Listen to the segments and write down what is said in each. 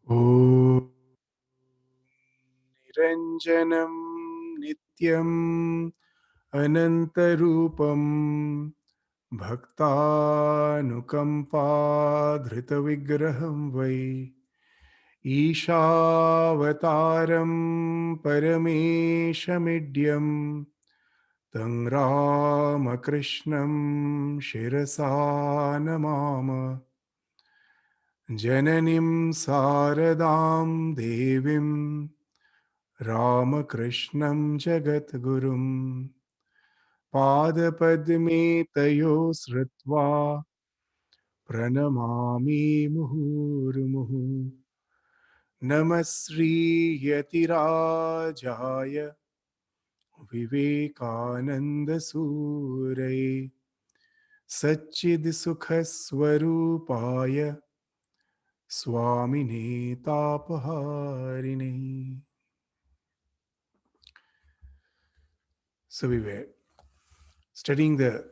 Om Niranjanam Nityam Anantarupam Bhaktanukampa Dhritavigraham Vai Ishavataram Parameshamidhyam Tang Ramakrishnam Shirasa Namama Jananim Saradam Devim Ramakrishnam Jagatgurum Padapadme Tayo Sritva Pranamami Muhurmuhu Namasri Yatirajaya Vivekananda Surai Satchid Sukhaswarupaya Swamine Tapaharine. So we were studying the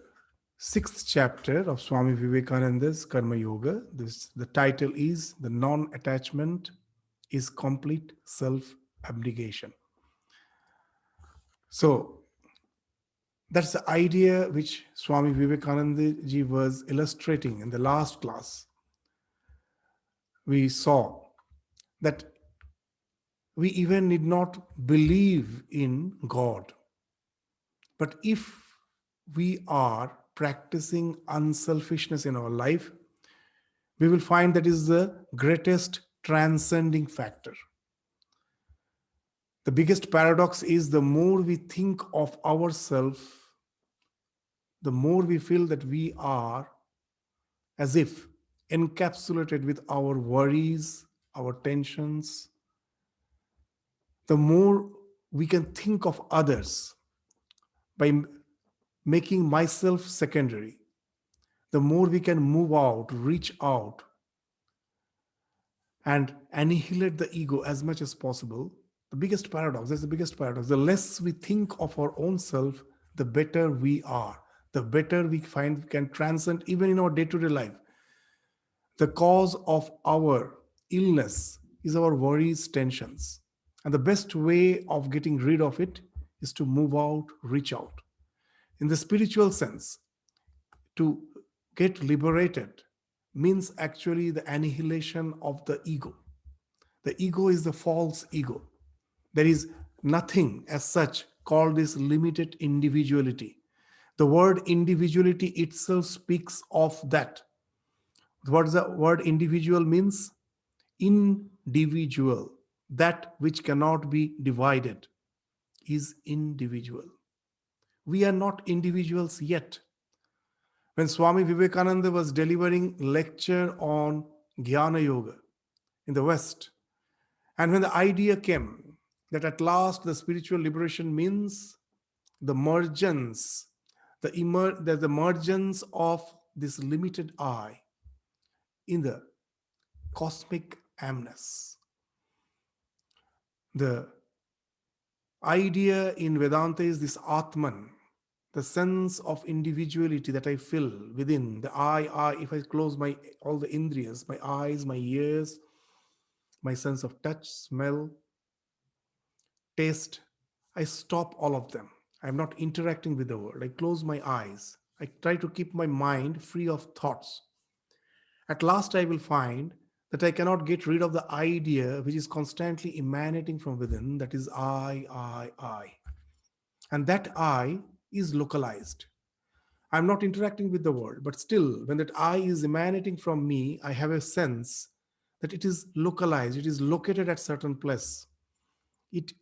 sixth chapter of Swami Vivekananda's Karma Yoga. The title is The Non-Attachment is Complete Self-Abnegation. So that's the idea which Swami Vivekananda ji was illustrating in the last class. We saw that we even need not believe in God. But if we are practicing unselfishness in our life, we will find that is the greatest transcending factor. The biggest paradox is the more we think of ourselves, the more we feel that we are as if encapsulated with our worries, our tensions. The more we can think of others by making myself secondary, the more we can move out, reach out, and annihilate the ego as much as possible. The biggest paradox, that's the biggest paradox. The less we think of our own self, the better we are, the better we find we can transcend even in our day-to-day life. The cause of our illness is our worries, tensions. And the best way of getting rid of it is to move out, reach out. In the spiritual sense, to get liberated means actually the annihilation of the ego. The ego is the false ego. There is nothing as such called this limited individuality. The word individuality itself speaks of that. What does the word individual means? Individual. That which cannot be divided is individual. We are not individuals yet. When Swami Vivekananda was delivering lecture on Jnana Yoga in the West, and when the idea came that at last the spiritual liberation means the emergence, the emergence of this limited I in the cosmic amness. The idea in Vedanta is this Atman, the sense of individuality that I feel within the I. If I close my all the indriyas, my eyes, my ears, my sense of touch, smell, taste, I stop all of them. I'm not interacting with the world. I close my eyes. I try to keep my mind free of thoughts. At last, I will find that I cannot get rid of the idea which is constantly emanating from within, that is I. And that I is localized. I'm not interacting with the world, but still, when that I is emanating from me, I have a sense that it is localized, it is located at certain place.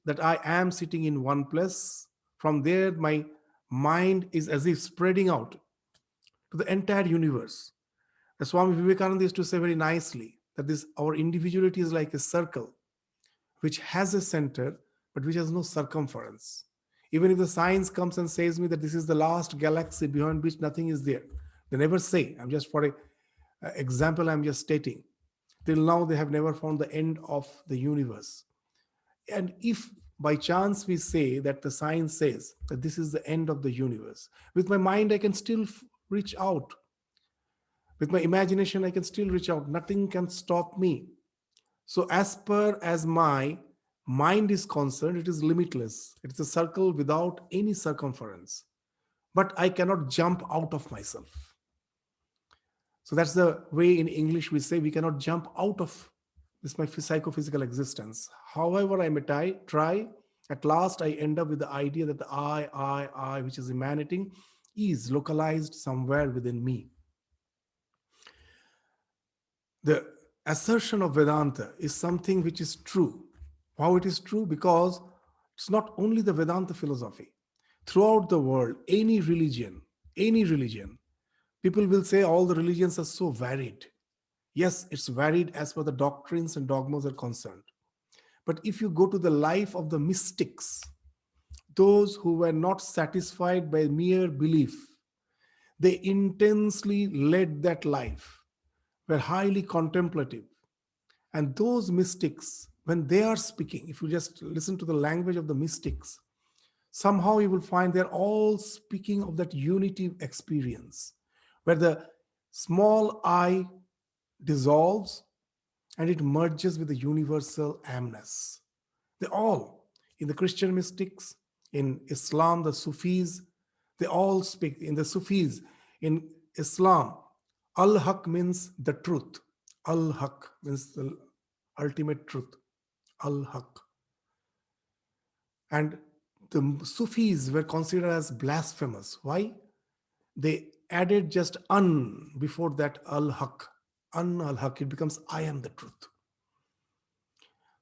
That I am sitting in one place. From there, my mind is as if spreading out to the entire universe. As Swami Vivekananda used to say very nicely, that this our individuality is like a circle which has a center but which has no circumference. Even if the science comes and says me that this is the last galaxy beyond which nothing is there, they never say. I'm just for a example, I'm just stating. Till now, they have never found the end of the universe. And if by chance we say that the science says that this is the end of the universe, with my mind, I can still reach out. With my imagination, I can still reach out. Nothing can stop me. So as per as my mind is concerned, it is limitless. It is a circle without any circumference. But I cannot jump out of myself. So that's the way in English we say we cannot jump out of this my psychophysical existence. However, I may try, at last I end up with the idea that the I, which is emanating, is localized somewhere within me. The assertion of Vedanta is something which is true. How it is true? Because it's not only the Vedanta philosophy. Throughout the world, any religion, people will say all the religions are so varied. Yes, it's varied as per the doctrines and dogmas are concerned. But if you go to the life of the mystics, those who were not satisfied by mere belief, they intensely led that life, were highly contemplative. And those mystics, when they are speaking, if you just listen to the language of the mystics, somehow you will find they're all speaking of that unity experience, where the small I dissolves and it merges with the universal amness. They all, in the Christian mystics, in Islam, the Sufis, they all speak in the Sufis. In Islam, Al Haq means the truth. Al Haq means the ultimate truth. Al Haq. And the Sufis were considered as blasphemous. Why? They added just un before that Al Haq. An Al Haq, it becomes I am the truth.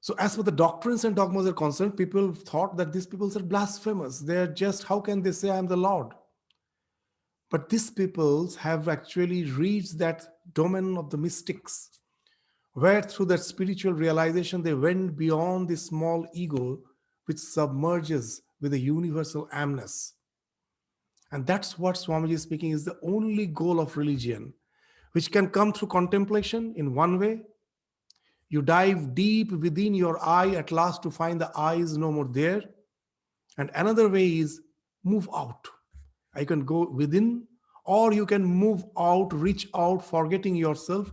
So, as for the doctrines and dogmas are concerned, people thought that these people are blasphemous. They're just, how can they say I am the Lord? But these peoples have actually reached that domain of the mystics, where through that spiritual realization, they went beyond the small ego, which submerges with the universal amness. And that's what Swamiji is speaking is the only goal of religion, which can come through contemplation in one way. You dive deep within your eye at last to find the eye is no more there. And another way is move out. I can go within, or you can move out, reach out, forgetting yourself,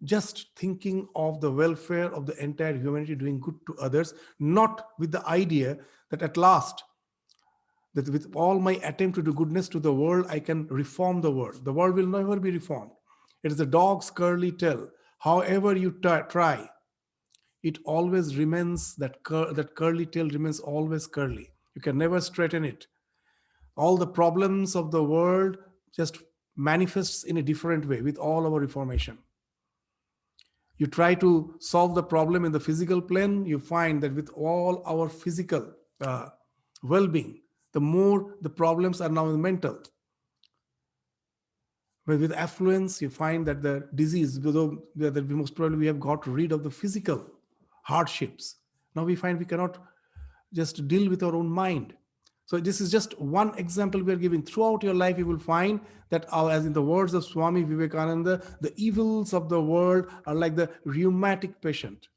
just thinking of the welfare of the entire humanity, doing good to others, not with the idea that at last, that with all my attempt to do goodness to the world, I can reform the world. The world will never be reformed. It is the dog's curly tail. However you try, it always remains that curly tail remains always curly. You can never straighten it. All the problems of the world just manifests in a different way with all our reformation. You try to solve the problem in the physical plane, you find that with all our physical well-being, the more the problems are now in mental. But with affluence, you find that the disease, though that most probably we have got rid of the physical hardships, now we find we cannot just deal with our own mind. So this is just one example we are giving. Throughout your life, you will find that, as in the words of Swami Vivekananda, the evils of the world are like the rheumatic patient.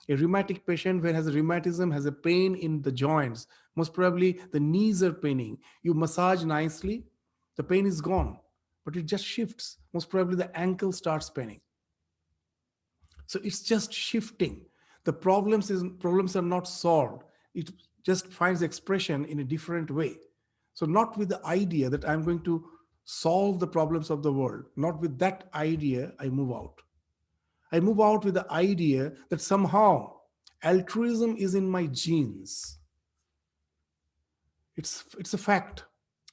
A rheumatic patient, when has a rheumatism, has a pain in the joints. Most probably the knees are paining. You massage nicely, the pain is gone, but it just shifts. Most probably the ankle starts paining. So it's just shifting. The problems are not solved. It just finds expression in a different way. So not with the idea that I'm going to solve the problems of the world. Not with that idea, I move out. I move out with the idea that somehow altruism is in my genes. It's a fact.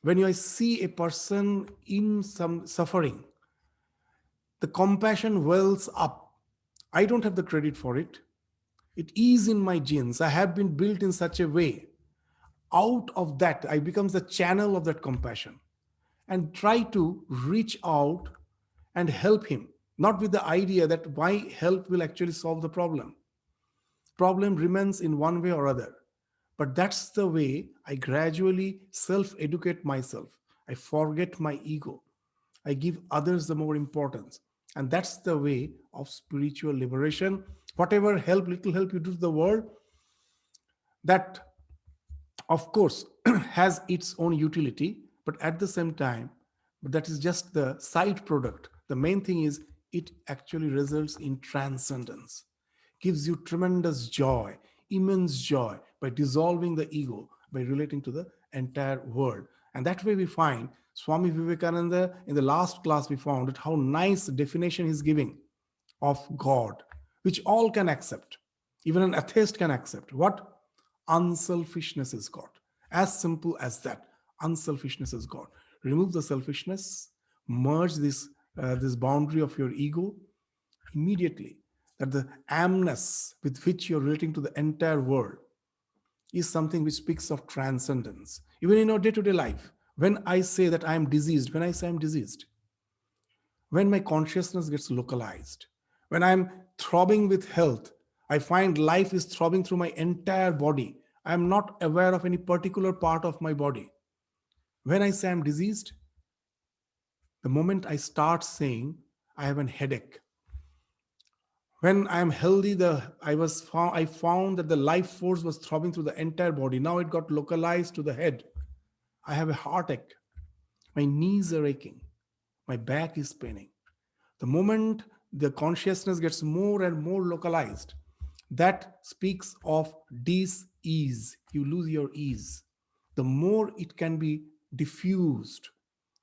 When I see a person in some suffering, the compassion wells up. I don't have the credit for it. It is in my genes. I have been built in such a way. Out of that, I become the channel of that compassion and try to reach out and help him, not with the idea that my help will actually solve the problem. Problem remains in one way or other. But that's the way I gradually self-educate myself. I forget my ego. I give others the more importance. And that's the way of spiritual liberation. Whatever help, little help you do to the world, that of course has its own utility, but at the same time, but that is just the side product. The main thing is it actually results in transcendence. gives you tremendous joy, immense joy by dissolving the ego, by relating to the entire world. And that way we find Swami Vivekananda in the last class, we found it how nice definition he's giving of God, which all can accept. Even an atheist can accept. What? Unselfishness is God. As simple as that. Unselfishness is God. Remove the selfishness, merge this boundary of your ego immediately. That the amness with which you're relating to the entire world is something which speaks of transcendence. Even in our day to day life, when I say that I am diseased, when I say I'm diseased, when my consciousness gets localized, when I'm throbbing with health, I find life is throbbing through my entire body. I'm not aware of any particular part of my body. When I say I'm diseased, the moment I start saying I have a headache, when I am healthy, I found that the life force was throbbing through the entire body. Now it got localized to the head. I have a heartache. My knees are aching. My back is paining. The moment the consciousness gets more and more localized, that speaks of dis-ease. You lose your ease. The more it can be diffused,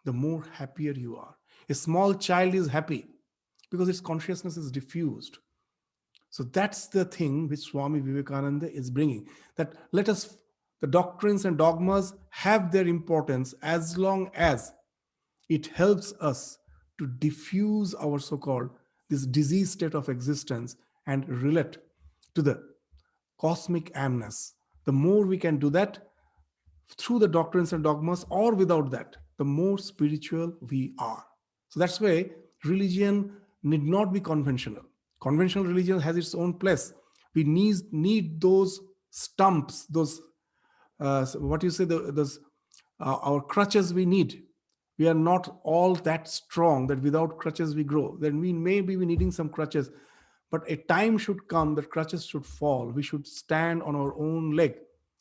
the more happier you are. A small child is happy because its consciousness is diffused. So that's the thing which Swami Vivekananda is bringing. That let us, the doctrines and dogmas have their importance as long as it helps us to diffuse our so-called this disease state of existence and relate to the cosmic amness. The more we can do that through the doctrines and dogmas or without that, the more spiritual we are. So that's why religion need not be conventional. Conventional religion has its own place. We need those stumps, those what you say, those our crutches we need. We are not all that strong that without crutches we grow. Then we may be needing some crutches, but a time should come that crutches should fall. We should stand on our own leg.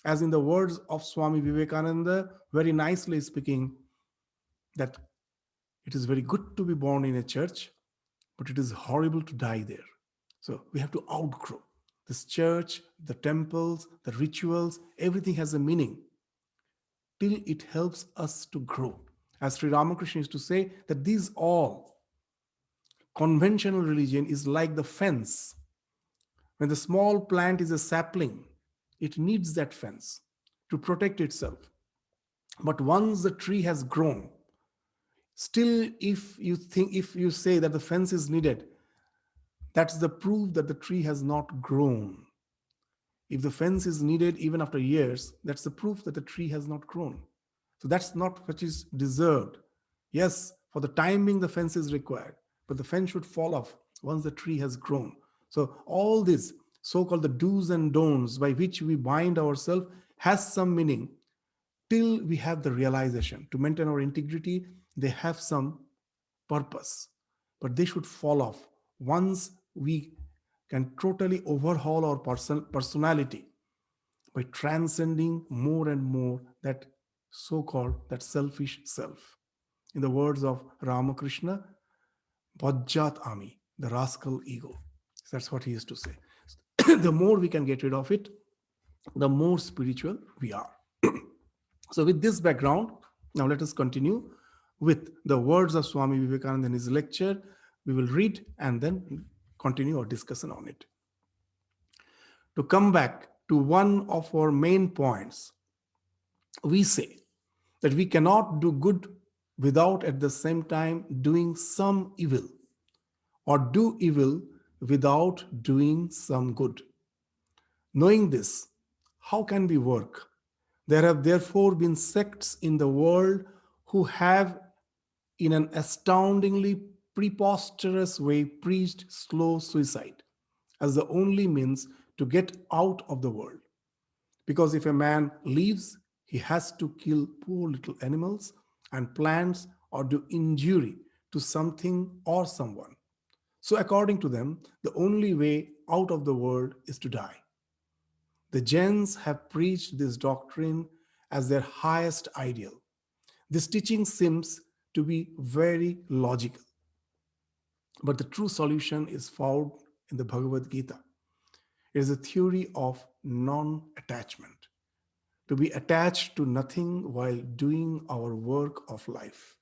As in the words of Swami Vivekananda, very nicely speaking, that it is very good to be born in a church, but it is horrible to die there. So we have to outgrow this church, the temples, the rituals, everything has a meaning till it helps us to grow. As Sri Ramakrishna used to say, that these all conventional religion is like the fence. When the small plant is a sapling, it needs that fence to protect itself. But once the tree has grown, still if you say that the fence is needed, that's the proof that the tree has not grown. If the fence is needed even after years, that's the proof that the tree has not grown. So that's not what is deserved. Yes, for the time being, the fence is required, but the fence should fall off once the tree has grown. So all this so-called the do's and don'ts by which we bind ourselves has some meaning till we have the realization. To maintain our integrity, they have some purpose, but they should fall off once we can totally overhaul our personality by transcending more and more that so-called that selfish self. In the words of Ramakrishna, Bajjat Ami, the rascal ego. That's what he used to say. The more we can get rid of it, the more spiritual we are. So with this background, now let us continue with the words of Swami Vivekananda in his lecture. We will read and then continue our discussion on it. To come back to one of our main points, we say that we cannot do good without at the same time doing some evil, or do evil without doing some good. Knowing this, how can we work? There have therefore been sects in the world who have, in an astoundingly preposterous way, preached slow suicide as the only means to get out of the world. Because if a man lives, he has to kill poor little animals and plants or do injury to something or someone. So, according to them, the only way out of the world is to die. The Jains have preached this doctrine as their highest ideal. This teaching seems to be very logical, but the true solution is found in the Bhagavad Gita. It is a theory of non-attachment. To be attached to nothing while doing our work of life.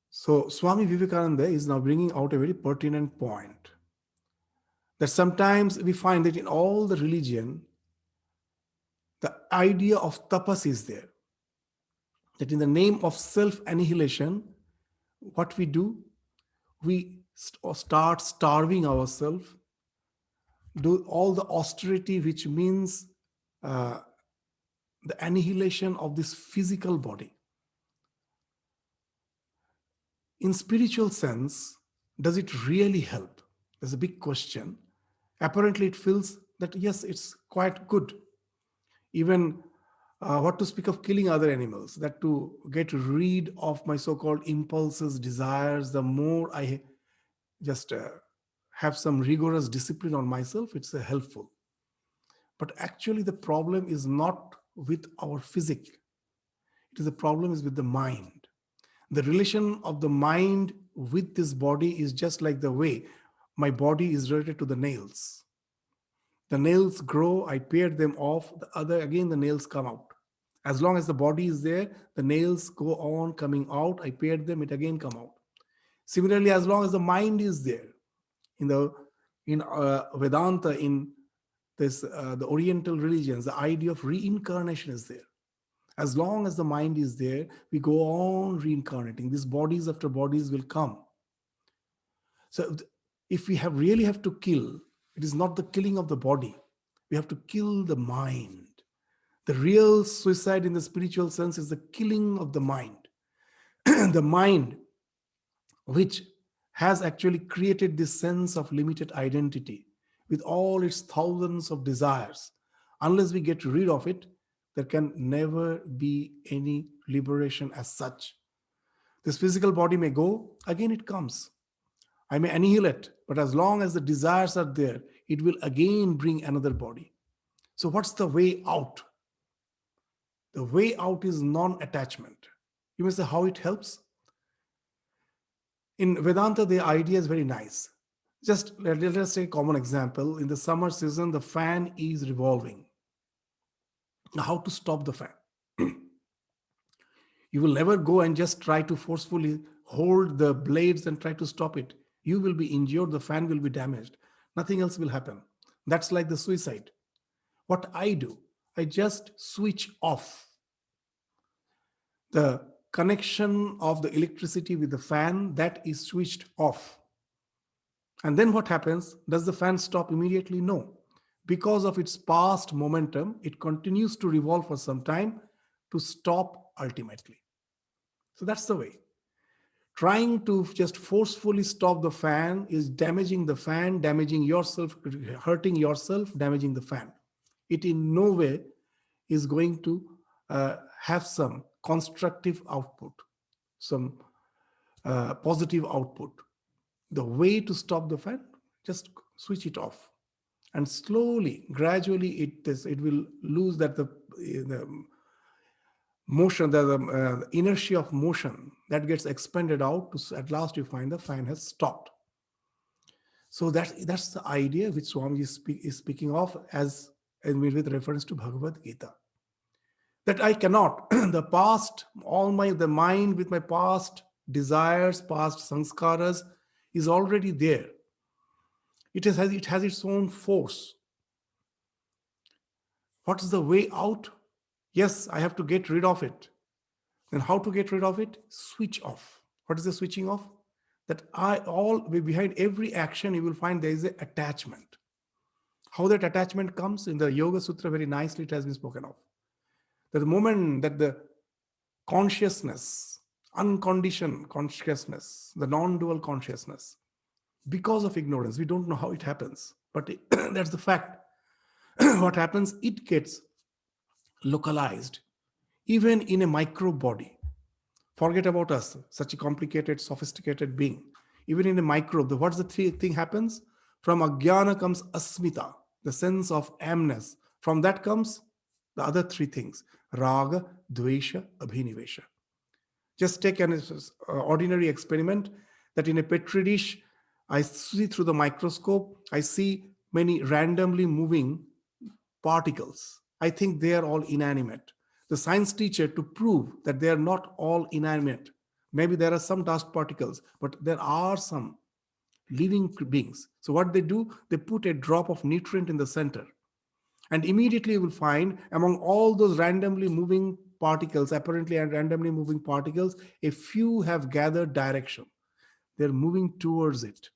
So Swami Vivekananda is now bringing out a very pertinent point, that sometimes we find that in all the religion, the idea of tapas is there. That in the name of self-annihilation, what we do, we start starving ourselves, do all the austerity, which means uh, the annihilation of this physical body. In spiritual sense, does it really help? There's a big question. Apparently, it feels that yes, it's quite good. Even what to speak of killing other animals, that to get rid of my so-called impulses, desires, the more I just have some rigorous discipline on myself, it's helpful. But actually, the problem is not with our physique. It is the problem is with the mind. The relation of the mind with this body is just like the way my body is related to the nails. The nails grow, I pare them off, the other again the nails come out. As long as the body is there, the nails go on coming out, I pare them, it again come out. Similarly, as long as the mind is there, in the in Vedanta, in this the Oriental religions, the idea of reincarnation is there. As long as the mind is there, we go on reincarnating. These bodies after bodies will come. So if we really have to kill, it is not the killing of the body. We have to kill the mind. The real suicide in the spiritual sense is the killing of the mind. The mind, which has actually created this sense of limited identity with all its thousands of desires. Unless we get rid of it, there can never be any liberation as such. This physical body may go, again it comes. I may annihilate, but as long as the desires are there, it will again bring another body. So what's the way out? The way out is non-attachment. You may say how it helps. In Vedanta, the idea is very nice. Just let us take a common example. In the summer season, the fan is revolving. Now, how to stop the fan? You will never go and just try to forcefully hold the blades and try to stop it. You will be injured, the fan will be damaged. Nothing else will happen. That's like the suicide. What I do, I just switch off the connection of the electricity with the fan, that is switched off. And then what happens? Does the fan stop immediately? No. Because of its past momentum, it continues to revolve for some time to stop ultimately. So that's the way. Trying to just forcefully stop the fan is damaging the fan, damaging yourself, hurting yourself, damaging the fan. It in no way is going to have some constructive output, some positive output. The way to stop the fan, just switch it off. And slowly, gradually, it will lose that the motion, the inertia of motion that gets expanded out. At last, you find the fan has stopped. So that's the idea which Swami is speaking of as with reference to Bhagavad Gita. That I cannot, the past, the mind with my past desires, past sanskaras is already there. It has its own force. What is the way out? Yes, I have to get rid of it. Then how to get rid of it? Switch off. What is the switching off? That behind every action, you will find there is an attachment. How that attachment comes in the Yoga Sutra, very nicely it has been spoken of. That the moment that the consciousness, unconditioned consciousness, the non-dual consciousness, because of ignorance, we don't know how it happens, but that's the fact. What happens? It gets localized, even in a micro body. Forget about us, such a complicated, sophisticated being. Even in a microbe, what's the thing happens? From ajnana comes asmita, the sense of amness. From that comes the other three things: raga, dvesha, abhinivesha. Just take an ordinary experiment that in a petri dish, I see through the microscope, I see many randomly moving particles. I think they are all inanimate. The science teacher, to prove that they are not all inanimate, maybe there are some dust particles, but there are some living beings. So what they do, they put a drop of nutrient in the center. And immediately you will find among all those randomly moving particles, apparently and randomly moving particles, a few have gathered direction. They're moving towards it.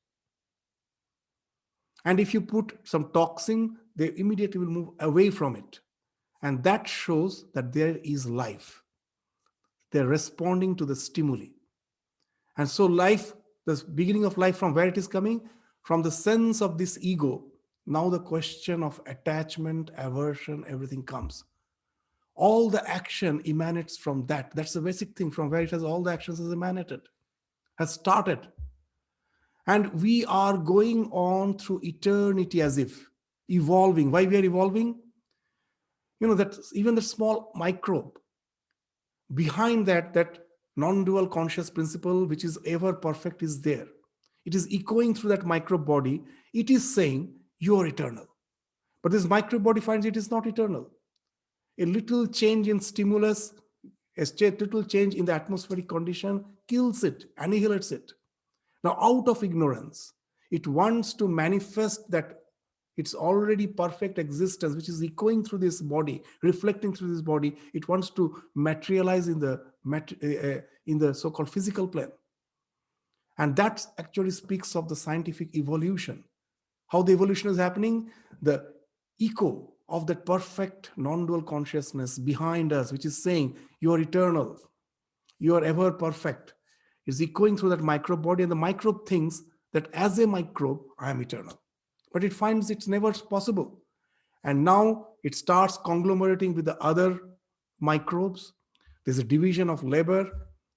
And if you put some toxin, they immediately will move away from it. And that shows that there is life. They're responding to the stimuli. And so life, the beginning of life, from where it is coming? From the sense of this ego. Now the question of attachment, aversion, everything comes. All the action emanates from that. That's the basic thing, from where it has all the actions has emanated, has started. And we are going on through eternity as if evolving. Why we are evolving? That even the small microbe, behind that non-dual conscious principle, which is ever perfect, is there. It is echoing through that microbe body. It is saying, you are eternal. But this microbe body finds it is not eternal. A little change in stimulus, a little change in the atmospheric condition kills it, annihilates it. Now, out of ignorance, it wants to manifest that it's already perfect existence, which is echoing through this body, reflecting through this body. It wants to materialize in the so-called physical plane. And that actually speaks of the scientific evolution. How the evolution is happening, the echo of that perfect non-dual consciousness behind us, which is saying, you are eternal, you are ever perfect, is echoing through that microbe body. And the microbe thinks that as a microbe, I am eternal. But it finds it's never possible. And now it starts conglomerating with the other microbes. There's a division of labor,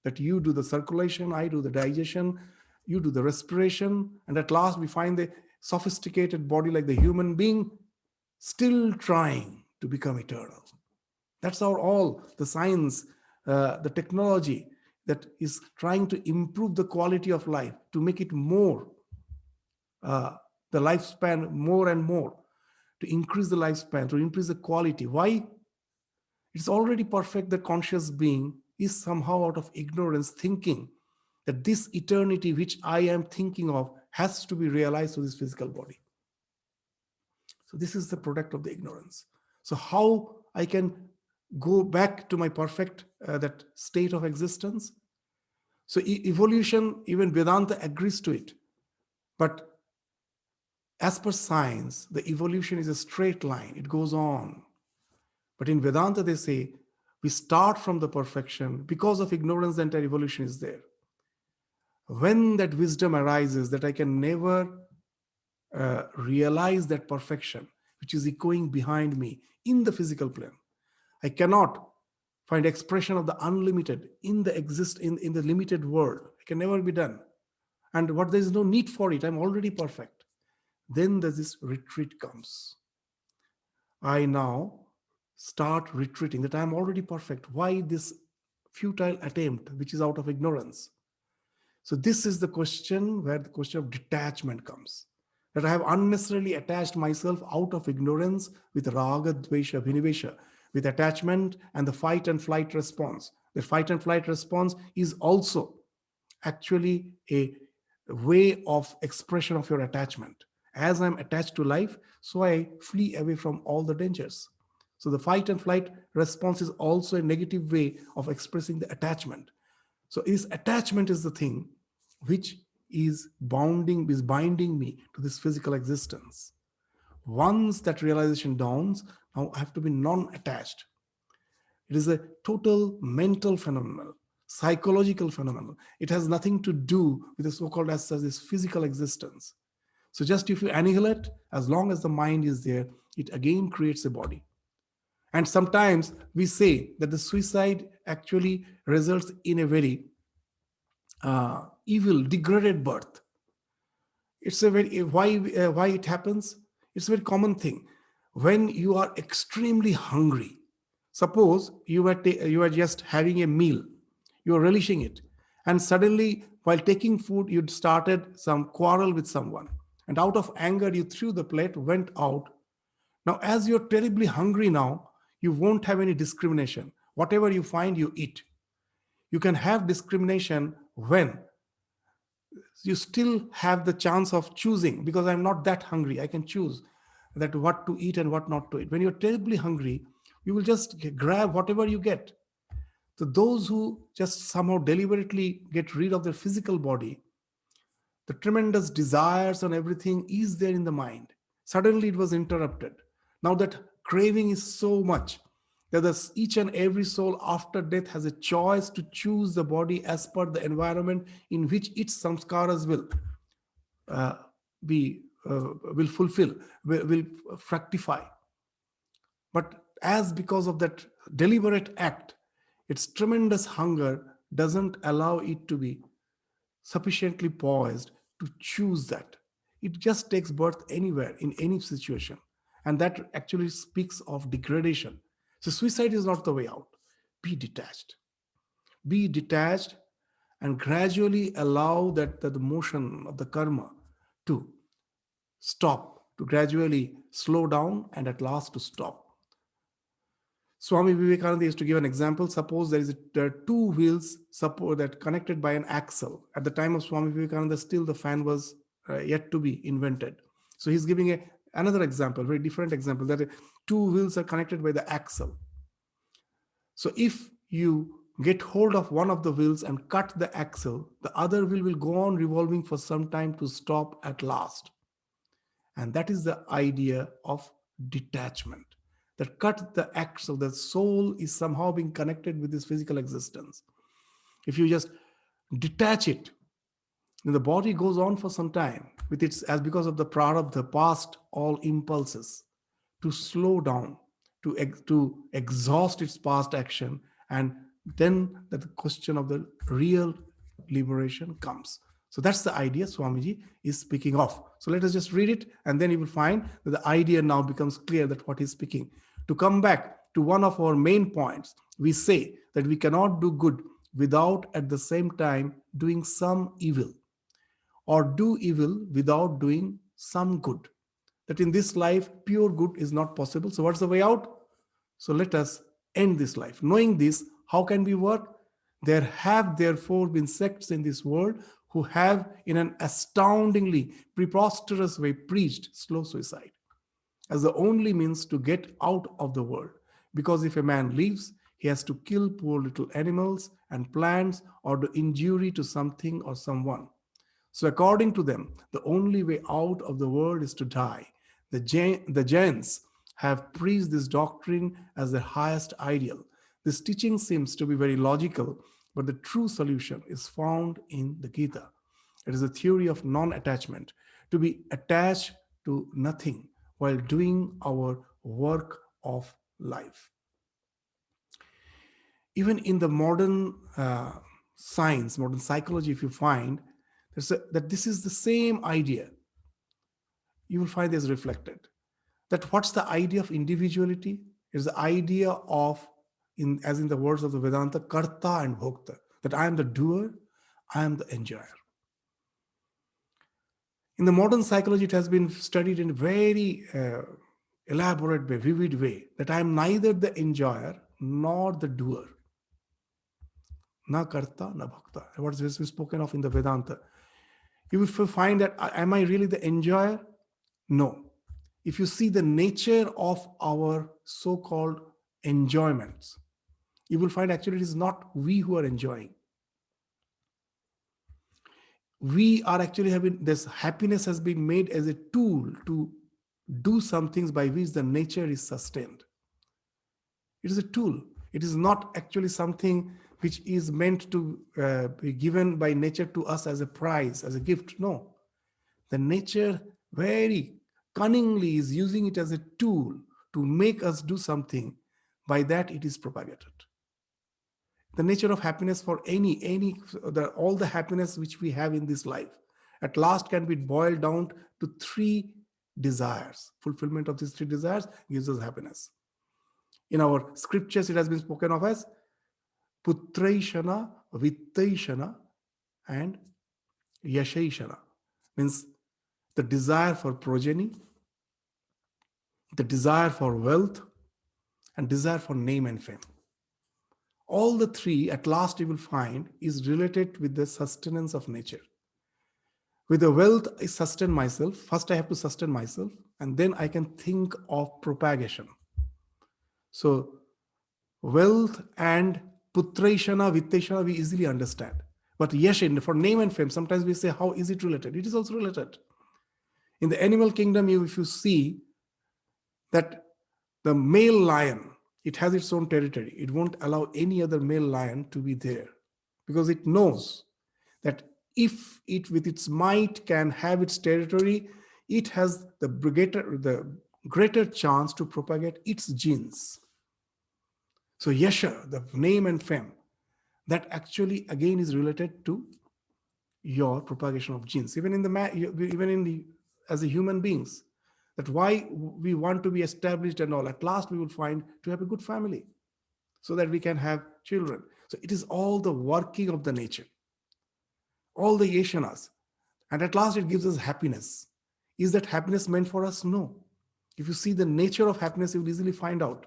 that you do the circulation, I do the digestion, you do the respiration. And at last we find the sophisticated body like the human being still trying to become eternal. That's how all the science, the technology that is trying to improve the quality of life, to make it more, the lifespan more and more, to increase the lifespan, to increase the quality. Why? It's already perfect. The conscious being is somehow out of ignorance thinking that this eternity which I am thinking of has to be realized through this physical body. So this is the product of the ignorance. So how I can go back to my perfect, that state of existence? So evolution, even Vedanta agrees to it. But as per science, the evolution is a straight line. It goes on. But in Vedanta, they say, we start from the perfection. Because of ignorance, the entire evolution is there. When that wisdom arises, that I can never realize that perfection, which is echoing behind me in the physical plane. I cannot find expression of the unlimited in the limited world. It can never be done. And what there is no need for it, I'm already perfect. Then there's this retreat comes. I now start retreating, that I'm already perfect. Why this futile attempt, which is out of ignorance? So this is the question where the question of detachment comes. That I have unnecessarily attached myself out of ignorance with raga, dvesha, vinivesha, with attachment and the fight and flight response. The fight and flight response is also actually a way of expression of your attachment. As I'm attached to life, so I flee away from all the dangers. So the fight and flight response is also a negative way of expressing the attachment. So this attachment is the thing which is binding me to this physical existence. Once that realization dawns, now I have to be non-attached. It is a total mental phenomenon, psychological phenomenon. It has nothing to do with the so-called as this physical existence. So just if you annihilate, as long as the mind is there, it again creates a body. And sometimes we say that the suicide actually results in a very evil, degraded birth. It's a very, why it happens? It's a very common thing. When you are extremely hungry, suppose you are just having a meal, you are relishing it, and suddenly while taking food, you started some quarrel with someone. And out of anger, you threw the plate, went out. Now, as you're terribly hungry now, you won't have any discrimination. Whatever you find, you eat. You can have discrimination when you still have the chance of choosing, because I'm not that hungry. I can choose that what to eat and what not to eat. When you're terribly hungry, you will just grab whatever you get. So those who just somehow deliberately get rid of their physical body, the tremendous desires and everything is there in the mind. Suddenly it was interrupted. Now that craving is so much that each and every soul after death has a choice to choose the body as per the environment in which its samskaras uh, be will fulfill, will fructify. But as because of that deliberate act, its tremendous hunger doesn't allow it to be sufficiently poised to choose that. It just takes birth anywhere in any situation. And that actually speaks of degradation. So suicide is not the way out. Be detached. Be detached and gradually allow that the motion of the karma to stop, to gradually slow down and at last to stop. Swami Vivekananda used to give an example. Suppose there are two wheels suppose that connected by an axle. At the time of Swami Vivekananda, still the fan was yet to be invented. So he's giving another example, very different example, that two wheels are connected by the axle. So if you get hold of one of the wheels and cut the axle, the other wheel will go on revolving for some time to stop at last. And that is the idea of detachment. That cut the axle, the soul is somehow being connected with this physical existence. If you just detach it, then the body goes on for some time with its, as because of the prarabdha, past all impulses, to slow down, to exhaust its past action, and then the question of the real liberation comes. So that's the idea Swamiji is speaking of. So let us just read it, and then you will find that the idea now becomes clear that what he's speaking. To come back to one of our main points, we say that we cannot do good without at the same time doing some evil, or do evil without doing some good. That in this life, pure good is not possible. So what's the way out? So let us end this life. Knowing this, how can we work? There have therefore been sects in this world who have, in an astoundingly preposterous way, preached slow suicide as the only means to get out of the world. Because if a man lives, he has to kill poor little animals and plants or do injury to something or someone. So according to them, the only way out of the world is to die. The Jains have preached this doctrine as their highest ideal. This teaching seems to be very logical, but the true solution is found in the Gita. It is a theory of non-attachment, to be attached to nothing while doing our work of life. Even in the modern science, modern psychology, if you find that this is the same idea, you will find this reflected. That what's the idea of individuality? Is the idea of, as in the words of the Vedanta, karta and bhokta, that I am the doer, I am the enjoyer. In the modern psychology, it has been studied in a very elaborate way, vivid way, that I am neither the enjoyer nor the doer. Na karta, na bhokta. What is this spoken of in the Vedanta? You will find that, am I really the enjoyer? No. If you see the nature of our so-called enjoyments, you will find actually it is not we who are enjoying. We are actually having this happiness has been made as a tool to do some things by which the nature is sustained. It is a tool. It is not actually something which is meant to be given by nature to us as a prize, as a gift. No. The nature very cunningly is using it as a tool to make us do something. By that, it is propagated. The nature of happiness for all the happiness which we have in this life, at last can be boiled down to three desires. Fulfillment of these three desires gives us happiness. In our scriptures, it has been spoken of as putraishana, vittaishana, and yashaishana. Means the desire for progeny, the desire for wealth, and desire for name and fame. All the three, at last, you will find, is related with the sustenance of nature. With the wealth, I sustain myself. First, I have to sustain myself, and then I can think of propagation. So, wealth and putraishana, vittaishana, we easily understand. But yashin, for name and fame, sometimes we say, how is it related? It is also related. In the animal kingdom, if you see that the male lion, it has its own territory. It won't allow any other male lion to be there because it knows that if it with its might can have its territory, it has the greater chance to propagate its genes. So yasha, the name and fame, that actually again is related to your propagation of genes. Even in the as a human beings, that why we want to be established and all. At last, we will find to have a good family, so that we can have children. So it is all the working of the nature, all the yashanas, and at last it gives us happiness. Is that happiness meant for us? No. If you see the nature of happiness, you will easily find out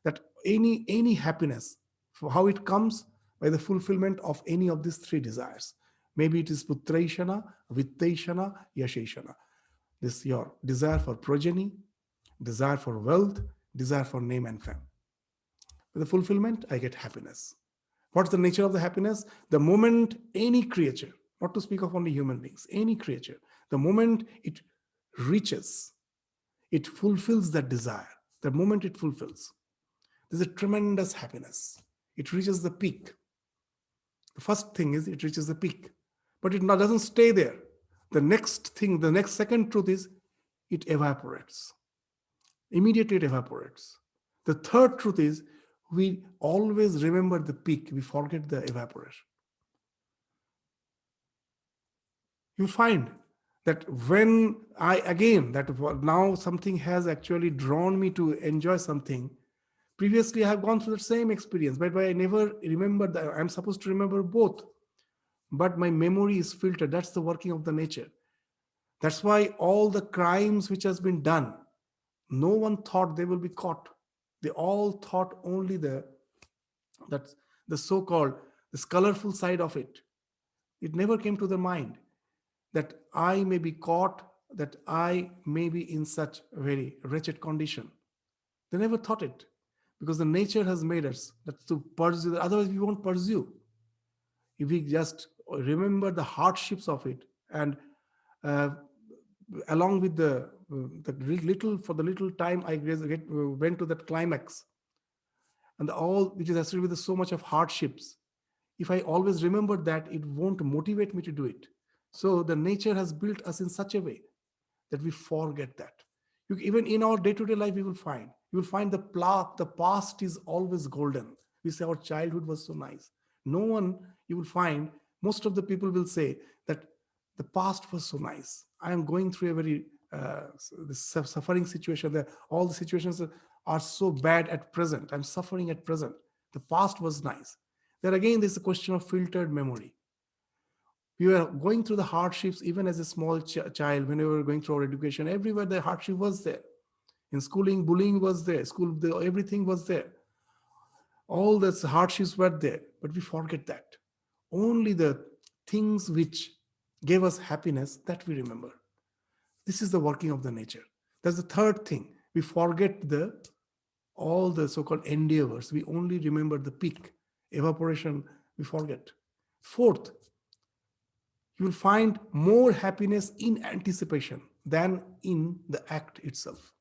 that any happiness, for how it comes by the fulfillment of any of these three desires. Maybe it is putraishana, vittaishana, yasheshana. This your desire for progeny, desire for wealth, desire for name and fame. With the fulfillment, I get happiness. What's the nature of the happiness? The moment any creature, not to speak of only human beings, any creature, the moment it reaches, it fulfills that desire. The moment it fulfills, there's a tremendous happiness. It reaches the peak. The first thing is it reaches the peak, but it doesn't stay there. The next thing, the next second truth is it evaporates. Immediately it evaporates. The third truth is we always remember the peak, we forget the evaporation. You find that when now something has actually drawn me to enjoy something. Previously, I have gone through the same experience, but I never remember that. I'm supposed to remember both, but my memory is filtered. That's the working of the nature. That's why all the crimes which has been done, no one thought they will be caught. They all thought only the so-called this colorful side of it. It never came to their mind that I may be caught, that I may be in such a very wretched condition. They never thought it, because the nature has made us that to pursue. Otherwise, we won't pursue. If we just remember the hardships of it, and uh, along with the little time I went to that climax, and all which is associated with so much of hardships, if I always remember that, it won't motivate me to do it. So the nature has built us in such a way that we forget that. Even in our day-to-day life, you will find the past is always golden. We say our childhood was so nice. No one, you will find, most of the people will say that the past was so nice. I am going through a very suffering situation. That all the situations are so bad at present. I'm suffering at present. The past was nice. There again, there's a question of filtered memory. We were going through the hardships even as a small child. When we were going through our education, everywhere the hardship was there. In schooling, bullying was there. Everything was there. All the hardships were there, but we forget that. Only the things which gave us happiness, that we remember. This is the working of the nature. That's the third thing. We forget all the so-called endeavors. We only remember the peak. Evaporation, we forget. Fourth, you will find more happiness in anticipation than in the act itself.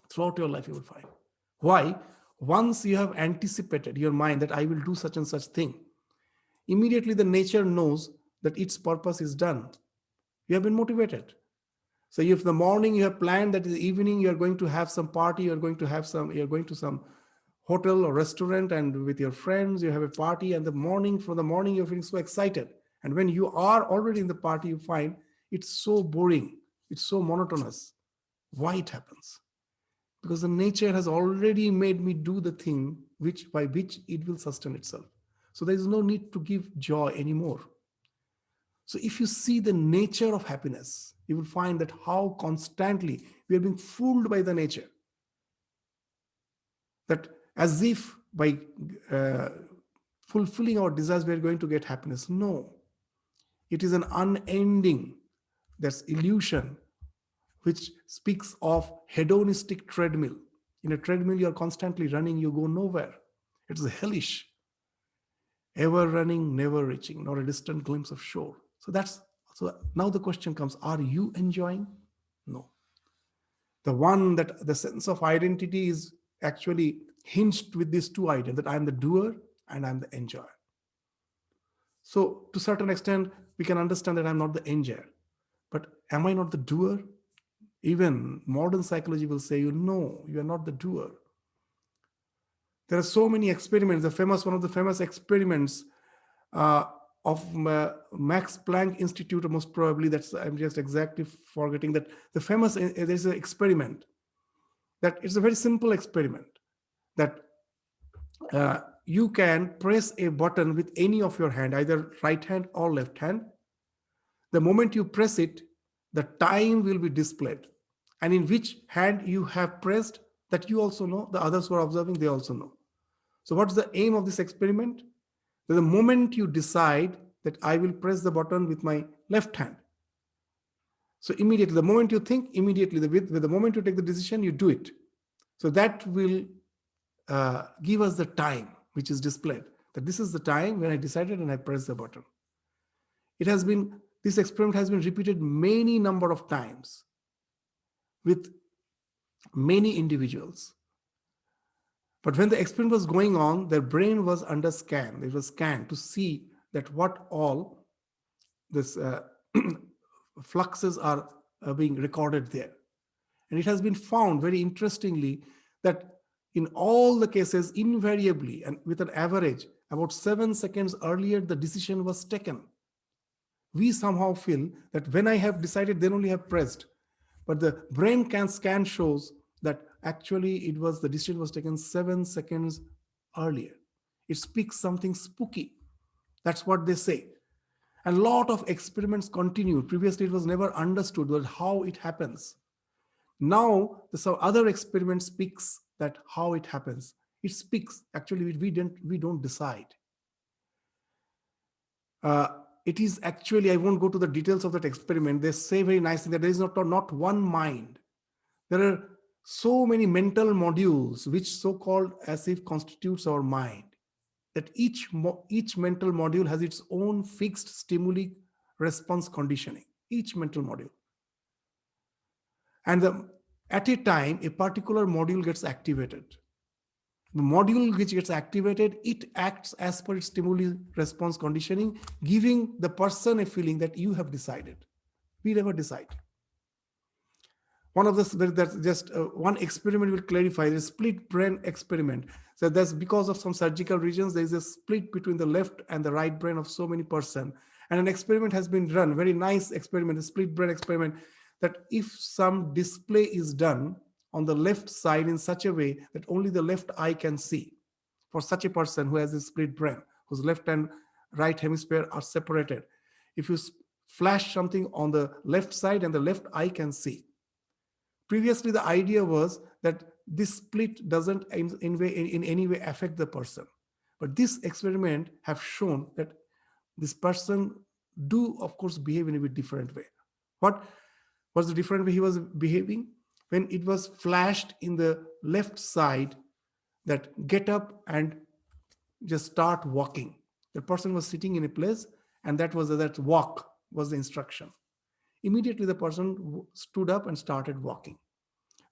Throughout your life, you will find. Why? Once you have anticipated your mind that I will do such and such thing, immediately the nature knows that its purpose is done. You have been motivated. So if the morning you have planned that in the evening you are going to have some party, you're going to some hotel or restaurant, and with your friends, you have a party, and from the morning you're feeling so excited. And when you are already in the party, you find it's so boring. It's so monotonous. Why it happens? Because the nature has already made me do the thing by which it will sustain itself. So there is no need to give joy anymore. So if you see the nature of happiness, you will find that how constantly we are being fooled by the nature. That as if by uh, fulfilling our desires, we are going to get happiness. No, it is an unending, that's illusion, which speaks of hedonistic treadmill. In a treadmill, you are constantly running, you go nowhere. It's hellish, ever running, never reaching, not a distant glimpse of shore. So now the question comes, are you enjoying? No. The one that the sense of identity is actually hinged with these two ideas, that I'm the doer and I'm the enjoyer. So to a certain extent, we can understand that I'm not the enjoyer. But am I not the doer? Even modern psychology will say, no, you are not the doer. There are so many experiments. One of the famous experiments uh, of Max Planck Institute, most probably, that's, I'm just exactly forgetting that the famous, there's an experiment that it's a very simple experiment that you can press a button with any of your hand, either right hand or left hand. The moment you press it, the time will be displayed. And in which hand you have pressed, that you also know, the others who are observing, they also know. So what's the aim of this experiment? That the moment you decide that I will press the button with my left hand, so immediately, the moment you think, immediately, with the moment you take the decision, you do it. So that will give us the time which is displayed, that this is the time when I decided and I press the button. This experiment has been repeated many number of times with many individuals. But when the experiment was going on, their brain was under scan. It was scanned to see that what all this fluxes are being recorded there. And it has been found very interestingly that in all the cases, invariably and with an average, about 7 seconds earlier, the decision was taken. We somehow feel that when I have decided, then only have pressed. But the brain scan shows that actually the decision was taken 7 seconds earlier. It speaks something spooky. That's what they say. And a lot of experiments continued. Previously, it was never understood how it happens. Now, some other experiment speaks that how it happens. It speaks, actually, we don't decide. It is actually, I won't go to the details of that experiment. They say very nicely that there is not one mind. There are so many mental modules which so-called as if constitutes our mind, that each mental module has its own fixed stimuli response conditioning, each mental module. And at a time, a particular module gets activated. The module which gets activated, it acts as per its stimuli response conditioning, giving the person a feeling that you have decided. We never decide. One of that's just one experiment will clarify the split brain experiment. So that's because of some surgical regions, there is a split between the left and the right brain of so many person. And an experiment has been run, very nice experiment, a split brain experiment, that if some display is done on the left side in such a way that only the left eye can see, for such a person who has a split brain, whose left and right hemisphere are separated, if you flash something on the left side and the left eye can see. Previously, the idea was that this split doesn't in any way affect the person. But this experiment have shown that this person do, of course, behave in a bit different way. What was the different way he was behaving? When it was flashed in the left side, that get up and just start walking. The person was sitting in a place, and that walk was the instruction. Immediately, the person stood up and started walking.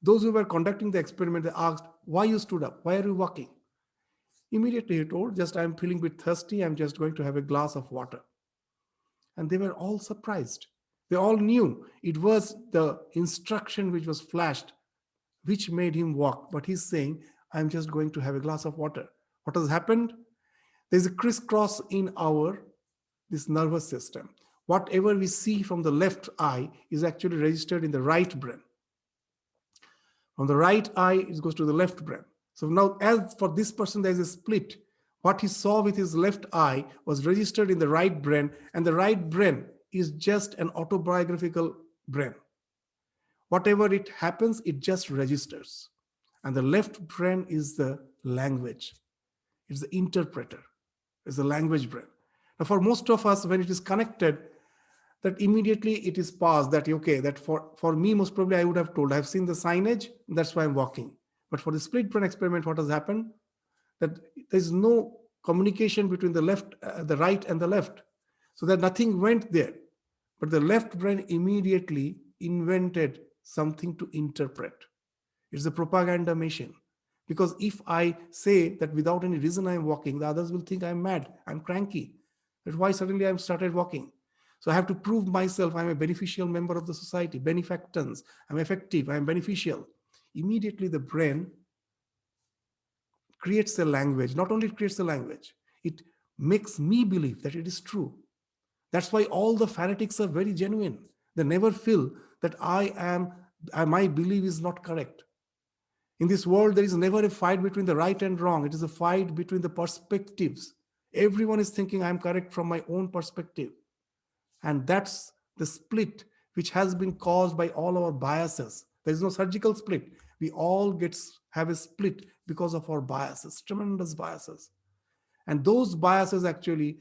Those who were conducting the experiment, they asked, why you stood up? Why are you walking? Immediately he told, just I'm feeling a bit thirsty. I'm just going to have a glass of water. And they were all surprised. They all knew it was the instruction which was flashed, which made him walk. But he's saying, I'm just going to have a glass of water. What has happened? There's a crisscross in this nervous system. Whatever we see from the left eye is actually registered in the right brain. From the right eye, it goes to the left brain. So now, as for this person, there is a split. What he saw with his left eye was registered in the right brain, and the right brain is just an autobiographical brain. Whatever it happens, it just registers. And the left brain is the language. It's the interpreter. It's the language brain. Now, for most of us, when it is connected, that immediately it is passed that, okay, that for me, most probably I would have told, I've seen the signage, that's why I'm walking. But for the split brain experiment, what has happened? That there's no communication between the right and the left. So that nothing went there. But the left brain immediately invented something to interpret. It's a propaganda machine. Because if I say that without any reason I'm walking, the others will think I'm mad, I'm cranky. That's why suddenly I've started walking. So I have to prove myself I'm a beneficial member of the society, benefactors, I'm effective, I'm beneficial. Immediately the brain creates a language. Not only it creates a language, it makes me believe that it is true. That's why all the fanatics are very genuine. They never feel that my belief is not correct. In this world, there is never a fight between the right and wrong. It is a fight between the perspectives. Everyone is thinking I'm correct from my own perspective. And that's the split which has been caused by all our biases. There is no surgical split. We all have a split because of our biases, tremendous biases. And those biases actually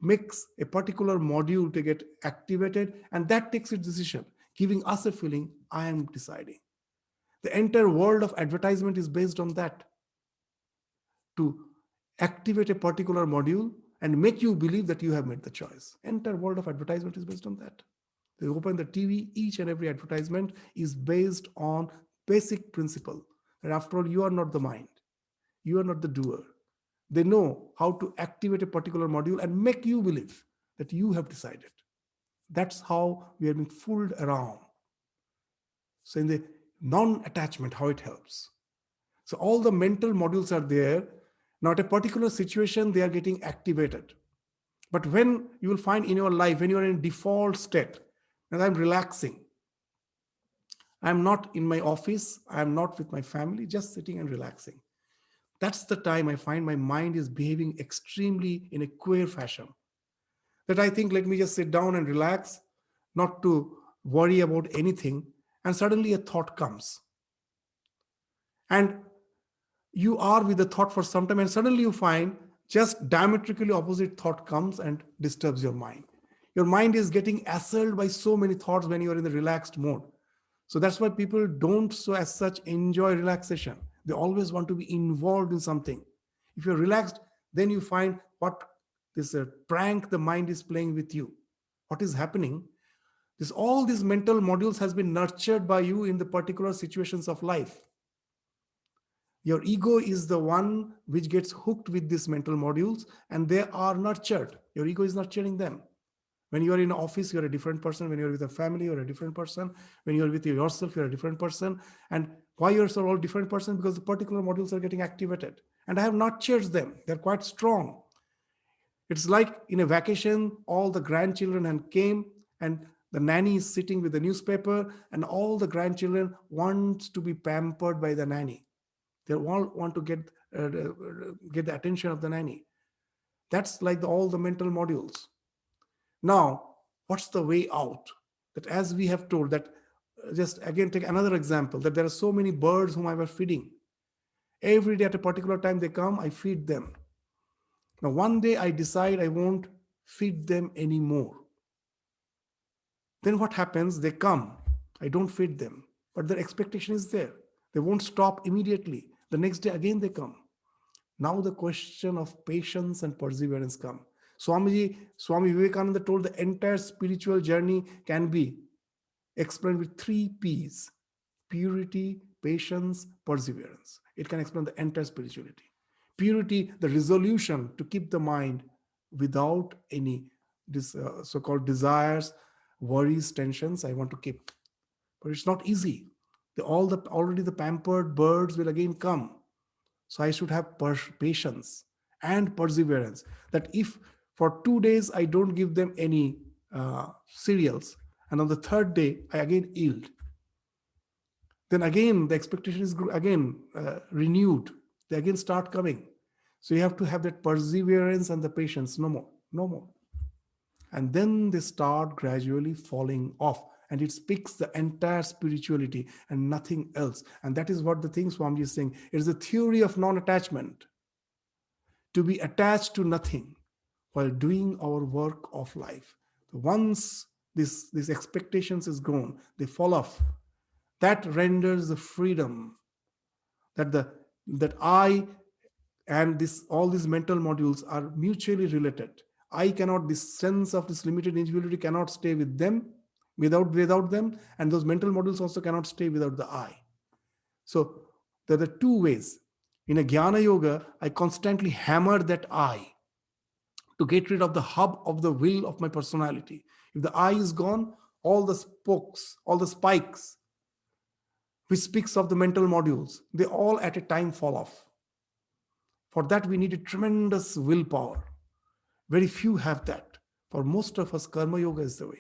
makes a particular module to get activated, and that takes its decision, giving us a feeling, I am deciding. The entire world of advertisement is based on that, to activate a particular module and make you believe that you have made the choice. Entire world of advertisement is based on that. They open the TV, each and every advertisement is based on basic principle that after all, you are not the mind, you are not the doer. They know how to activate a particular module and make you believe that you have decided. That's how we are being fooled around. So in the non-attachment, how it helps. So all the mental modules are there. Now at a particular situation, they are getting activated. But when you will find in your life, when you are in default state, and I'm relaxing, I'm not in my office, I'm not with my family, just sitting and relaxing. That's the time I find my mind is behaving extremely in a queer fashion. That I think, let me just sit down and relax, not to worry about anything. And suddenly a thought comes. And you are with the thought for some time, and suddenly you find just diametrically opposite thought comes and disturbs your mind. Your mind is getting assailed by so many thoughts when you are in the relaxed mode. So that's why people don't so as such enjoy relaxation. They always want to be involved in something. If you're relaxed, then you find what this prank the mind is playing with you. What is happening? All these mental modules has been nurtured by you in the particular situations of life. Your ego is the one which gets hooked with these mental modules, and they are nurtured. Your ego is nurturing them. When you are in an office, you're a different person. When you're with a family, you're a different person. When you're with yourself, you're a different person. And why you're so all different person? Because the particular modules are getting activated. And I have nurtured them. They're quite strong. It's like in a vacation, all the grandchildren and came, and the nanny is sitting with the newspaper, and all the grandchildren want to be pampered by the nanny. They all want to get the attention of the nanny. That's like all the mental modules. Now, what's the way out? That as we have told that, just again take another example, that there are so many birds whom I was feeding. Every day at a particular time they come, I feed them. Now one day I decide I won't feed them anymore. Then what happens? They come, I don't feed them, but their expectation is there. They won't stop immediately. The next day again they come. Now the question of patience and perseverance come. Swami Vivekananda told the entire spiritual journey can be explained with 3 P's: purity, patience, perseverance. It can explain the entire spirituality. Purity, the resolution to keep the mind without any so-called desires, worries, tensions. I want to keep, but it's not easy. Already the pampered birds will again come. So I should have patience and perseverance. That if for 2 days I don't give them any cereals, and on the third day I again yield, then again the expectation is again renewed. They again start coming. So you have to have that perseverance and the patience. No more, no more. and then they start gradually falling off. And it speaks the entire spirituality and nothing else. And that is what the thing Swamiji is saying. It is a theory of non-attachment, to be attached to nothing while doing our work of life. Once this expectations is gone, they fall off. That renders the freedom, that the that I and this all these mental modules are mutually related. I cannot, this sense of this limited individuality cannot stay with them, without them, and those mental modules also cannot stay without the I. So there are the two ways. In a Jnana Yoga, I constantly hammer that I to get rid of the hub of the will of my personality. If the I is gone, all the spokes, all the spikes, which speaks of the mental modules, they all at a time fall off. For that, we need a tremendous willpower. Very few have that. For most of us, Karma Yoga is the way.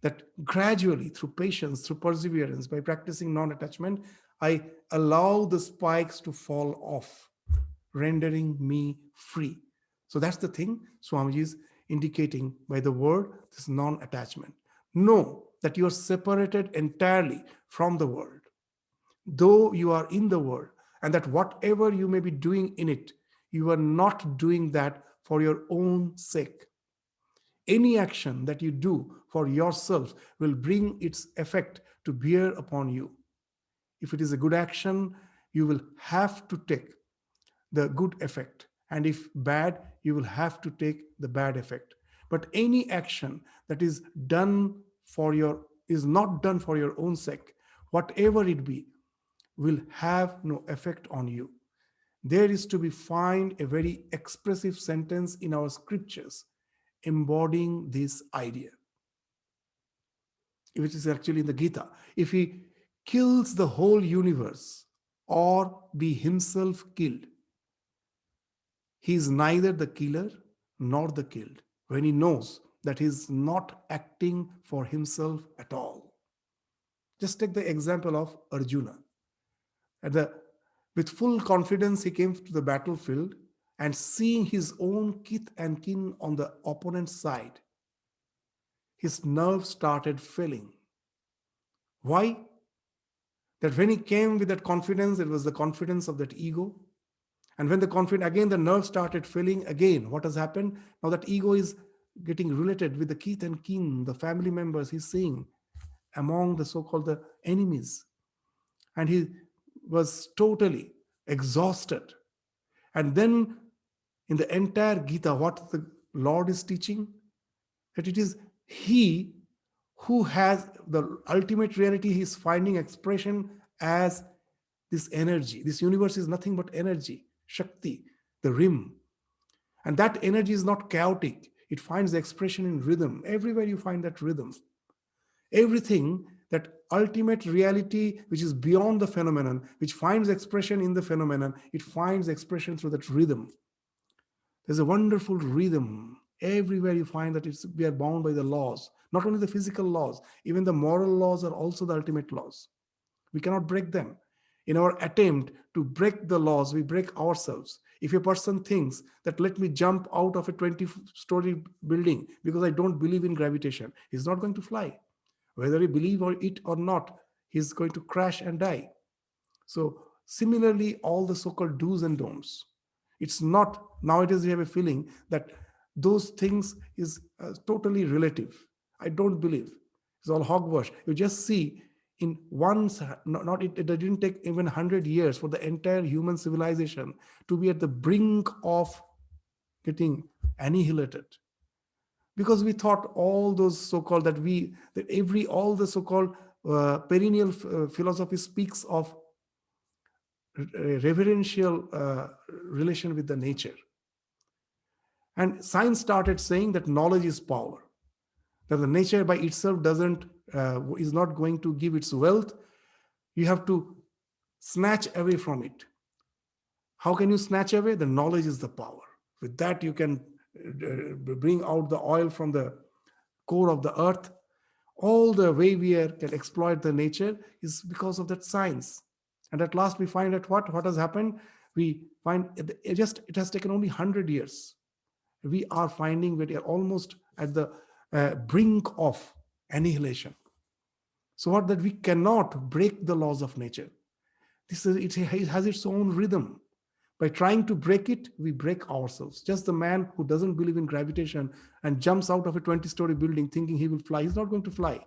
That gradually, through patience, through perseverance, by practicing non-attachment, I allow the spikes to fall off, rendering me free. So that's the thing Swamiji is indicating by the word, this non-attachment. Know that you are separated entirely from the world, though you are in the world, and that whatever you may be doing in it, you are not doing that for your own sake. Any action that you do for yourself will bring its effect to bear upon you. If it is a good action, you will have to take the good effect. And if bad, you will have to take the bad effect. But any action that is done for your, is not done for your own sake, whatever it be, will have no effect on you. There is to be find a very expressive sentence in our scriptures embodying this idea, which is actually in the Gita. If he kills the whole universe or be himself killed, he is neither the killer nor the killed, when he knows that he is not acting for himself at all. Just take the example of Arjuna. At the, with full confidence, he came to the battlefield, and seeing his own kith and kin on the opponent's side, his nerves started failing. Why? That when he came with that confidence, it was the confidence of that ego. And when the confidence, again, the nerves started failing again. What has happened? Now that ego is getting related with the kith and kin, the family members he's seeing among the so-called the enemies. And he was totally exhausted. And then in the entire Gita, what the Lord is teaching, that it is he who has the ultimate reality. He is finding expression as this energy. This universe is nothing but energy, Shakti, the rim. And that energy is not chaotic. It finds expression in rhythm. Everywhere you find that rhythm. Everything, that ultimate reality which is beyond the phenomenon, which finds expression in the phenomenon, it finds expression through that rhythm. There's a wonderful rhythm. Everywhere you find that we are bound by the laws, not only the physical laws, even the moral laws are also the ultimate laws. We cannot break them. In our attempt to break the laws, we break ourselves. If a person thinks that let me jump out of a 20-story building because I don't believe in gravitation, he's not going to fly. Whether he believes it or not, he's going to crash and die. So similarly, all the so-called do's and don'ts, it's not, nowadays we have a feeling that those things is totally relative. I don't believe. It's all hogwash. You just see in once, not it didn't take even 100 years for the entire human civilization to be at the brink of getting annihilated. Because we thought all those so-called all the so-called perennial philosophy speaks of reverential relation with the nature. And science started saying that knowledge is power, that the nature by itself is not going to give its wealth. You have to snatch away from it. How can you snatch away? The knowledge is the power. With that, you can bring out the oil from the core of the earth. All the way we can exploit the nature is because of that science. And at last we find that what has happened? We find it has taken only 100 years. We are finding that we are almost at the brink of annihilation. So what, that we cannot break the laws of nature. This is, it has its own rhythm. By trying to break it, we break ourselves. Just the man who doesn't believe in gravitation and jumps out of a 20-story building thinking he will fly, he's not going to fly.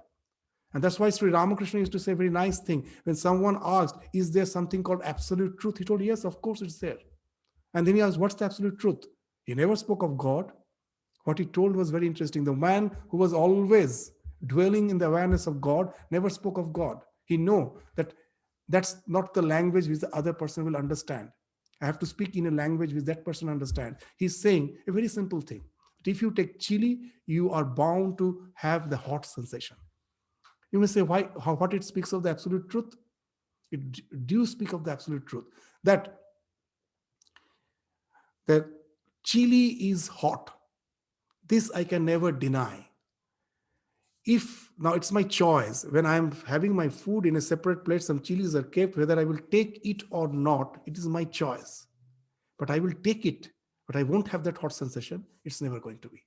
And that's why Sri Ramakrishna used to say a very nice thing. When someone asked, is there something called absolute truth? He told, yes, of course it's there. And then he asked, what's the absolute truth? He never spoke of God. What he told was very interesting. The man who was always dwelling in the awareness of God never spoke of God. He knew that that's not the language which the other person will understand. I have to speak in a language which that person understands. He's saying a very simple thing. If you take chili, you are bound to have the hot sensation. You may say, why? How, what it speaks of the absolute truth? It do speak of the absolute truth. That the chili is hot. This I can never deny. If now it's my choice, when I'm having my food in a separate plate, some chilies are kept, whether I will take it or not, it is my choice. But I will take it, but I won't have that hot sensation. It's never going to be.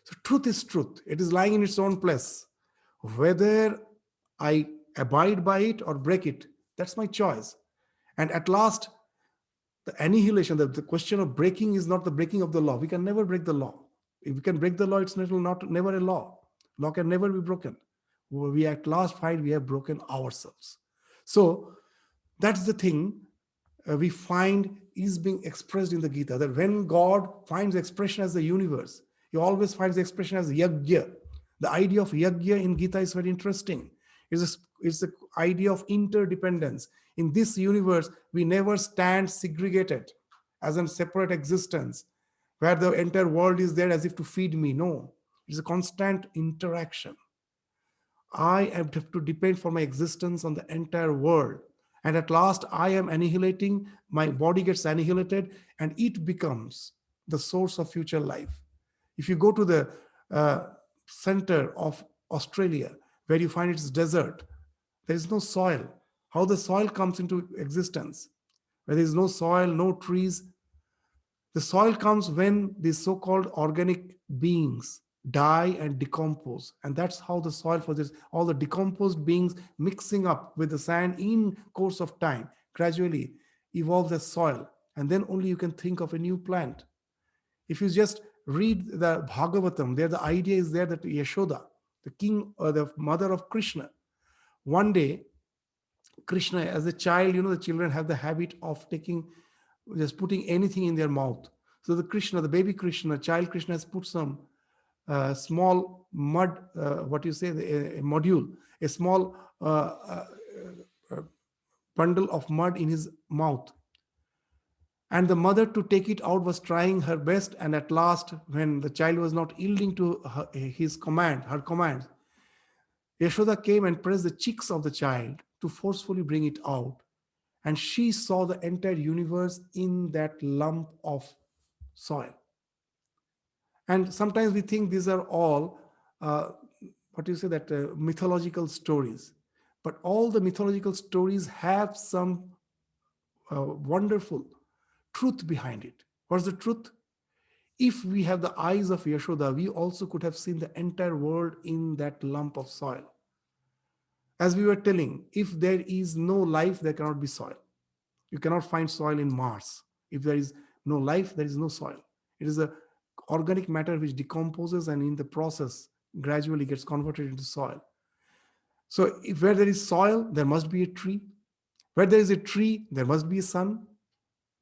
So truth is truth. It is lying in its own place. Whether I abide by it or break it, that's my choice. And at last, the annihilation, the question of breaking is not the breaking of the law. We can never break the law. If we can break the law, it's never a law. Law can never be broken. We at last find we have broken ourselves. So that's the thing we find is being expressed in the Gita, that when God finds expression as the universe, he always finds the expression as yajna. The idea of yajna in Gita is very interesting. It's the idea of interdependence. In this universe, we never stand segregated as a separate existence where the entire world is there as if to feed me. No, it's a constant interaction. I have to depend for my existence on the entire world. And at last, I am annihilating, my body gets annihilated, and it becomes the source of future life. If you go to the center of Australia, where you find its desert, there is no soil. How the soil comes into existence? Where there is no soil, no trees. The soil comes when these so-called organic beings die and decompose. And that's how the soil, for this, all the decomposed beings mixing up with the sand in course of time, gradually evolves as soil. And then only you can think of a new plant. If you just read the Bhagavatam, there the idea is there that Yashoda, the king or the mother of Krishna, one day, Krishna, as a child, the children have the habit of just putting anything in their mouth. So the Krishna, the baby Krishna, child Krishna has put some small mud, a module, a small uh, bundle of mud in his mouth. And the mother, to take it out, was trying her best. And at last, when the child was not yielding to her command, Yashoda came and pressed the cheeks of the child to forcefully bring it out. And she saw the entire universe in that lump of soil. And sometimes we think these are all, mythological stories. But all the mythological stories have some wonderful truth behind it. What's the truth? If we have the eyes of Yashoda, we also could have seen the entire world in that lump of soil. As we were telling, if there is no life, there cannot be soil. You cannot find soil in Mars. If there is no life, there is no soil. It is a organic matter which decomposes and in the process gradually gets converted into soil. So where there is soil, there must be a tree. Where there is a tree, there must be a sun.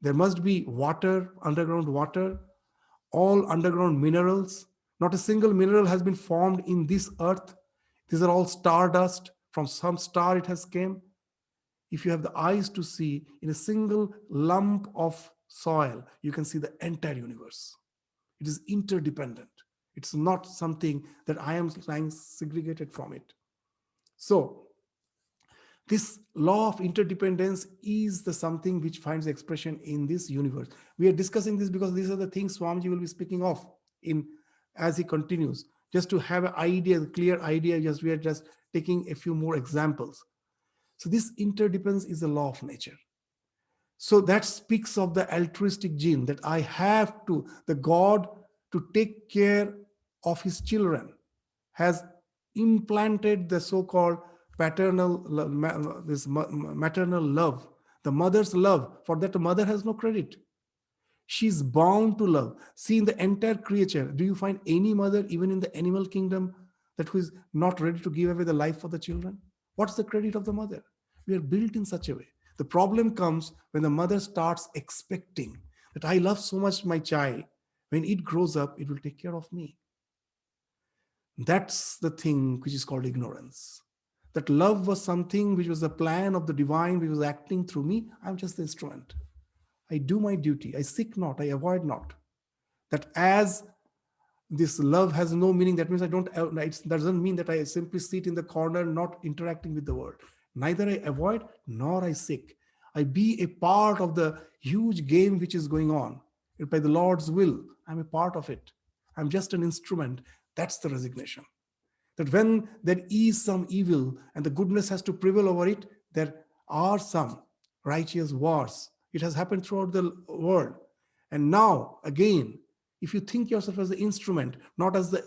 There must be water, underground water, all underground minerals. Not a single mineral has been formed in this earth. These are all stardust. From some star it has came. If you have the eyes to see, in a single lump of soil, you can see the entire universe. It is interdependent. It's not something that I am lying segregated from it. So this law of interdependence is the something which finds expression in this universe. We are discussing this because these are the things Swamiji will be speaking of as he continues. Just to have an idea, a clear idea, we are just taking a few more examples. So this interdependence is a law of nature. So that speaks of the altruistic gene, that I have to, the God, to take care of his children, has implanted the so-called paternal maternal love, the mother's love. For that, the mother has no credit. She's bound to love. See, in the entire creature, do you find any mother, even in the animal kingdom, that who is not ready to give away the life for the children? What's the credit of the mother? We are built in such a way. The problem comes when the mother starts expecting that I love so much my child. When it grows up, it will take care of me. That's the thing which is called ignorance. That love was something which was the plan of the divine, which was acting through me. I'm just the instrument. I do my duty. I seek not, I avoid not. That as this love has no meaning, that means I don't, that doesn't mean that I simply sit in the corner, not interacting with the world. Neither I avoid nor I seek. I be a part of the huge game which is going on. By the Lord's will, I'm a part of it. I'm just an instrument. That's the resignation. That when there is some evil and the goodness has to prevail over it, there are some righteous wars. It has happened throughout the world. And now, again, if you think yourself as the instrument, not as the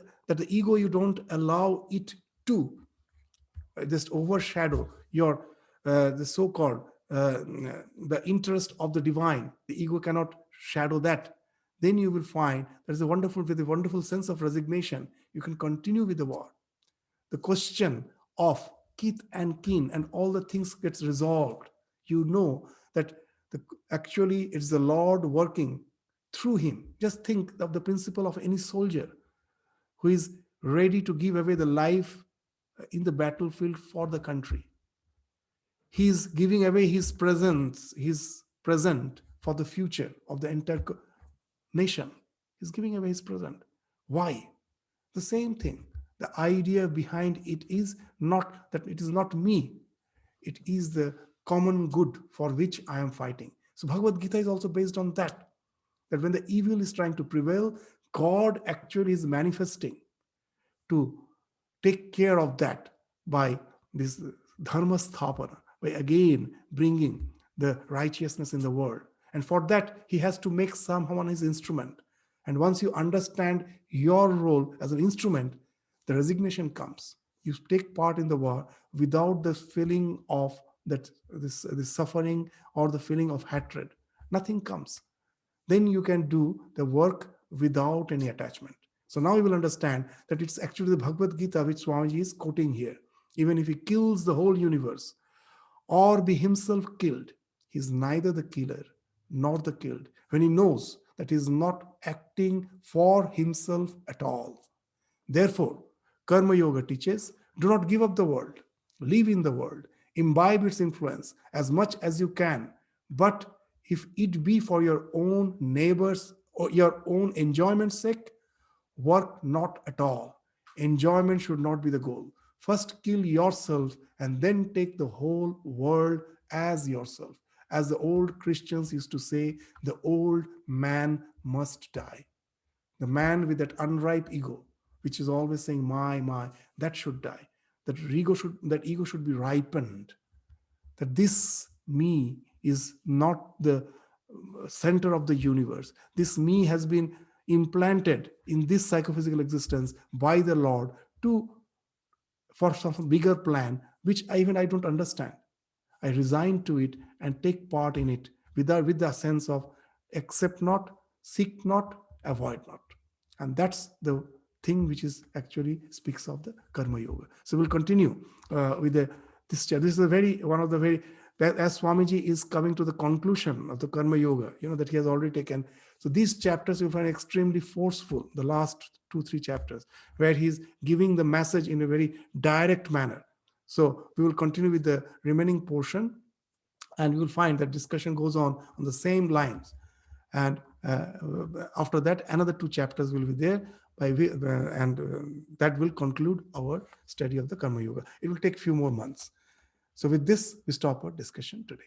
ego, you don't allow it to just overshadow your the so-called the interest of the divine. The ego cannot shadow that. Then you will find there's a wonderful, with a wonderful sense of resignation, you can continue with the war. The question of kith and kin and all the things gets resolved. You know that actually it's the Lord working through him. Just think of the principle of any soldier who is ready to give away the life in the battlefield for the country. He's giving away his present for the future of the entire nation. He's giving away his present. Why? The same thing. The idea behind it is not that it is not me, it is the common good for which I am fighting. So Bhagavad Gita is also based on that. That when the evil is trying to prevail, God actually is manifesting to take care of that by this dharma sthapana, by again bringing the righteousness in the world. And for that, he has to make someone his instrument. And once you understand your role as an instrument, the resignation comes. You take part in the war without the feeling of this suffering or the feeling of hatred. Nothing comes. Then you can do the work without any attachment. So now you will understand that it's actually the Bhagavad Gita which Swamiji is quoting here. Even if he kills the whole universe or be himself killed, he is neither the killer nor the killed. When he knows that he is not acting for himself at all. Therefore, Karma Yoga teaches, do not give up the world, live in the world, imbibe its influence as much as you can, but if it be for your own neighbors or your own enjoyment's sake, work not at all. Enjoyment should not be the goal. First kill yourself and then take the whole world as yourself. As the old Christians used to say, the old man must die. The man with that unripe ego, which is always saying my, that should die. That ego should be ripened. That this me is not the center of the universe. This me has been implanted in this psychophysical existence by the Lord to for some bigger plan, which I don't understand. I resign to it and take part in it with the sense of accept not, seek not, avoid not. And that's the thing which is actually speaks of the Karma Yoga. So we'll continue with this chapter. This is one of the very, as Swamiji is coming to the conclusion of the Karma Yoga, that he has already taken. So these chapters you find extremely forceful, the last 2-3 chapters, where he's giving the message in a very direct manner. So we will continue with the remaining portion, and you will find that discussion goes on the same lines. And after that, another 2 chapters will be there, and that will conclude our study of the Karma Yoga. It will take a few more months. So with this, we stop our discussion today.